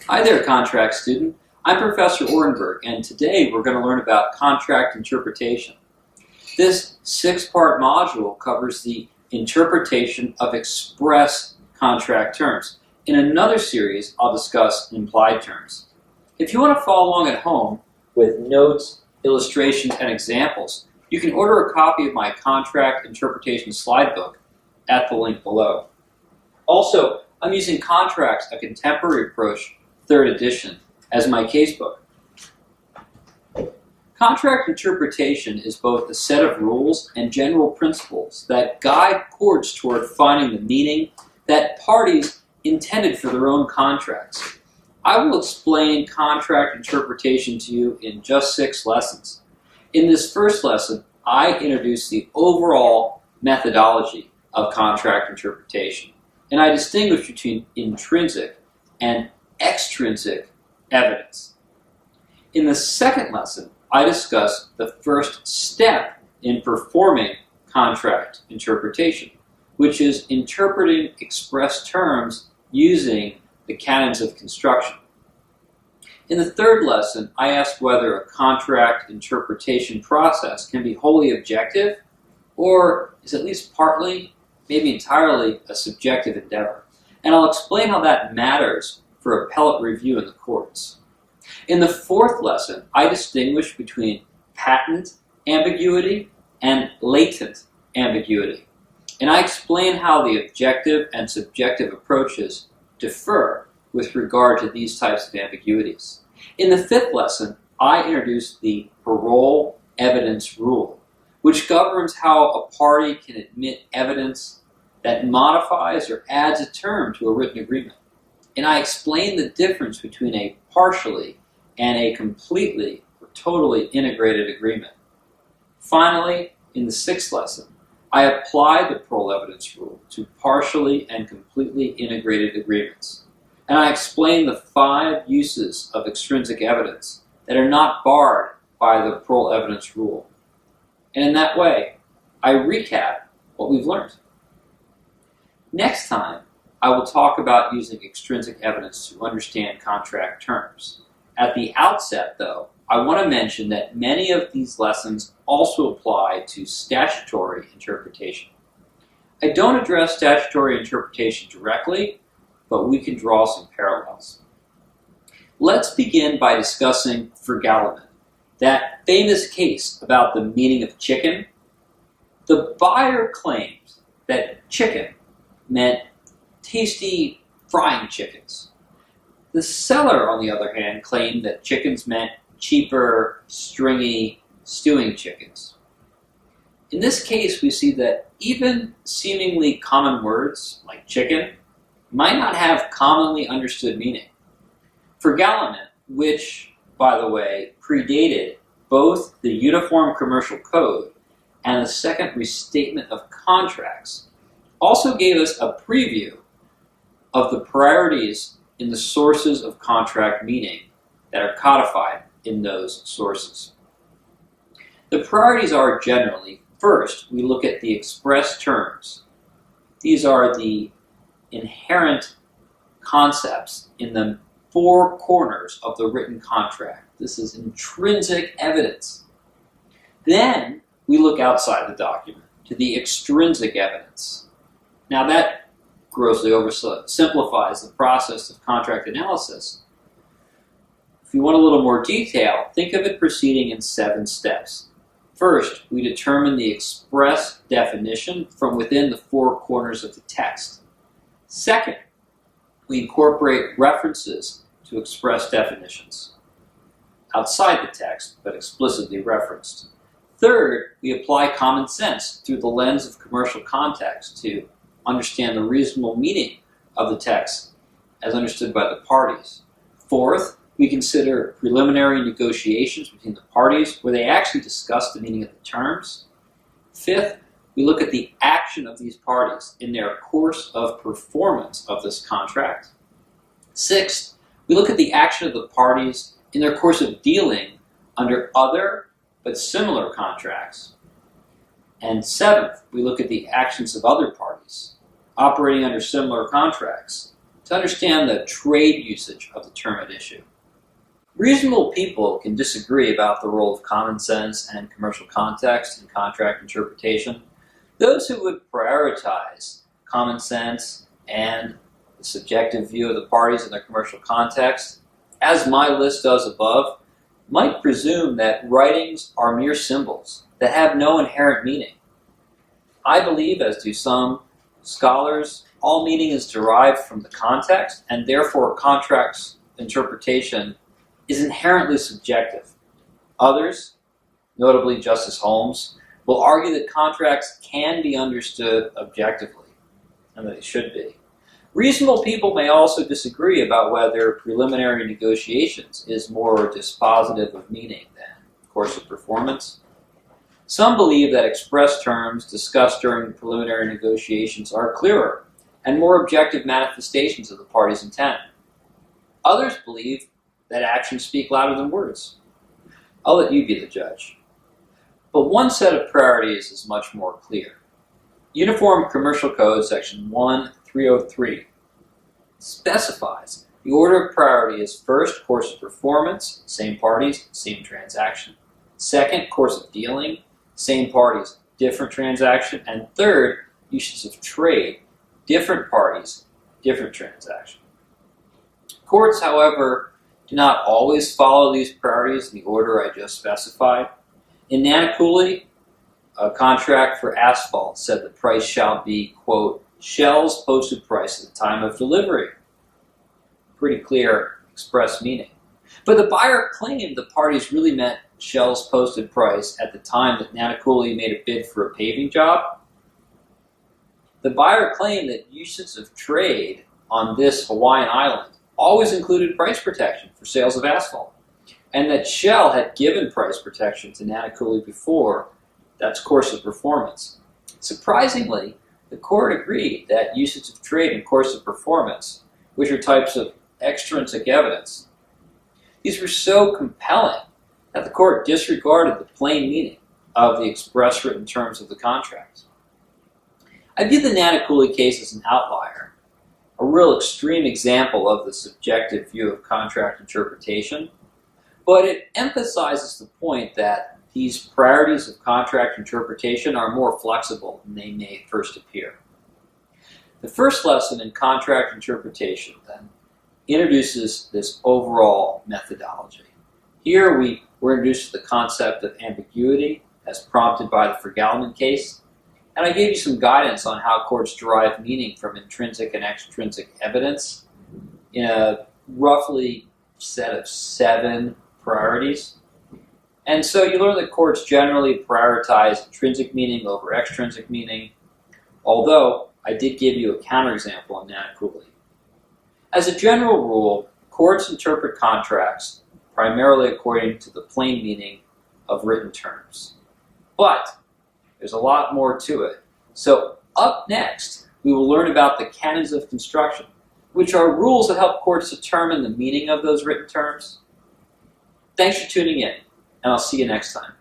Hi there, contract student. I'm Professor Ortenberg, and today we're going to learn about contract interpretation. This six-part module covers the interpretation of express contract terms. In another series, I'll discuss implied terms. If you want to follow along at home with notes, illustrations, and examples, you can order a copy of my contract interpretation slide book at the link below. Also, I'm using Contracts, a Contemporary Approach, 3rd edition, as my casebook. Contract interpretation is both a set of rules and general principles that guide courts toward finding the meaning that parties intended for their own contracts. I will explain contract interpretation to you in just 6 lessons. In this first lesson, I introduce the overall methodology of contract interpretation, and I distinguish between intrinsic and extrinsic evidence. In the second lesson, I discuss the first step in performing contract interpretation, which is interpreting express terms using the Canons of Construction. In the third lesson, I ask whether a contract interpretation process can be wholly objective or is at least partly, maybe entirely, a subjective endeavor. And I'll explain how that matters for appellate review in the courts. In the fourth lesson, I distinguish between patent ambiguity and latent ambiguity. And I explain how the objective and subjective approaches differ with regard to these types of ambiguities. In the fifth lesson, I introduce the parole evidence rule, which governs how a party can admit evidence that modifies or adds a term to a written agreement. And I explain the difference between a partially and a completely or totally integrated agreement. Finally, in the sixth lesson, I apply the parole evidence rule to partially and completely integrated agreements. And I explain the 5 uses of extrinsic evidence that are not barred by the parole evidence rule. And in that way, I recap what we've learned. Next time, I will talk about using extrinsic evidence to understand contract terms. At the outset, though, I want to mention that many of these lessons also apply to statutory interpretation. I don't address statutory interpretation directly, but we can draw some parallels. Let's begin by discussing frugaliment, that famous case about the meaning of chicken. The buyer claimed that chicken meant tasty frying chickens. The seller, on the other hand, claimed that chickens meant cheaper, stringy, stewing chickens. In this case, we see that even seemingly common words, like chicken, might not have commonly understood meaning. Frugaliment, which, by the way, predated both the Uniform Commercial Code and the Second Restatement of Contracts, also gave us a preview of the priorities in the sources of contract meaning that are codified in those sources. The priorities are generally, first, we look at the express terms. These are the inherent concepts in the 4 corners of the written contract. This is intrinsic evidence. Then we look outside the document to the extrinsic evidence. Now that grossly oversimplifies the process of contract analysis. If you want a little more detail, think of it proceeding in 7 steps. First, we determine the express definition from within the 4 corners of the text. Second, we incorporate references to express definitions outside the text, but explicitly referenced. Third, we apply common sense through the lens of commercial context to understand the reasonable meaning of the text as understood by the parties. Fourth, we consider preliminary negotiations between the parties where they actually discuss the meaning of the terms. Fifth, we look at the action of these parties in their course of performance of this contract. Sixth, we look at the action of the parties in their course of dealing under other but similar contracts. And seventh, we look at the actions of other parties operating under similar contracts to understand the trade usage of the term at issue. Reasonable people can disagree about the role of common sense and commercial context in contract interpretation. Those who would prioritize common sense and the subjective view of the parties in their commercial context, as my list does above, might presume that writings are mere symbols that have no inherent meaning. I believe, as do some scholars, all meaning is derived from the context, and therefore contract's interpretation is inherently subjective. Others, notably Justice Holmes, will argue that contracts can be understood objectively, and that they should be. Reasonable people may also disagree about whether preliminary negotiations is more dispositive of meaning than course of performance. Some believe that express terms discussed during preliminary negotiations are clearer and more objective manifestations of the party's intent. Others believe that actions speak louder than words. I'll let you be the judge. But one set of priorities is much more clear. Uniform Commercial Code Section 1303 specifies the order of priority is first, course of performance, same parties, same transaction. Second, course of dealing, same parties, different transaction. And third, uses of trade, different parties, different transaction. Courts, however, do not always follow these priorities in the order I just specified. In Nanakuli, a contract for asphalt said the price shall be, quote, Shell's posted price at the time of delivery. Pretty clear express meaning. But the buyer claimed the parties really meant Shell's posted price at the time that Nanakuli made a bid for a paving job. The buyer claimed that uses of trade on this Hawaiian island always included price protection for sales of asphalt, and that Shell had given price protection to Nanakuli before. That's course of performance. Surprisingly, the court agreed that usage of trade and course of performance, which are types of extrinsic evidence, these were so compelling that the court disregarded the plain meaning of the express written terms of the contract. I view the Nanakuli case as an outlier, a real extreme example of the subjective view of contract interpretation, but it emphasizes the point that these priorities of contract interpretation are more flexible than they may first appear. The first lesson in contract interpretation, then, introduces this overall methodology. Here we were introduced to the concept of ambiguity as prompted by the Fergalman case, and I gave you some guidance on how courts derive meaning from intrinsic and extrinsic evidence in a roughly set of 7 priorities. And so you learn that courts generally prioritize intrinsic meaning over extrinsic meaning, although I did give you a counterexample on Nanakuli. As a general rule, courts interpret contracts primarily according to the plain meaning of written terms. But there's a lot more to it. So up next, we will learn about the Canons of Construction, which are rules that help courts determine the meaning of those written terms. Thanks for tuning in, and I'll see you next time.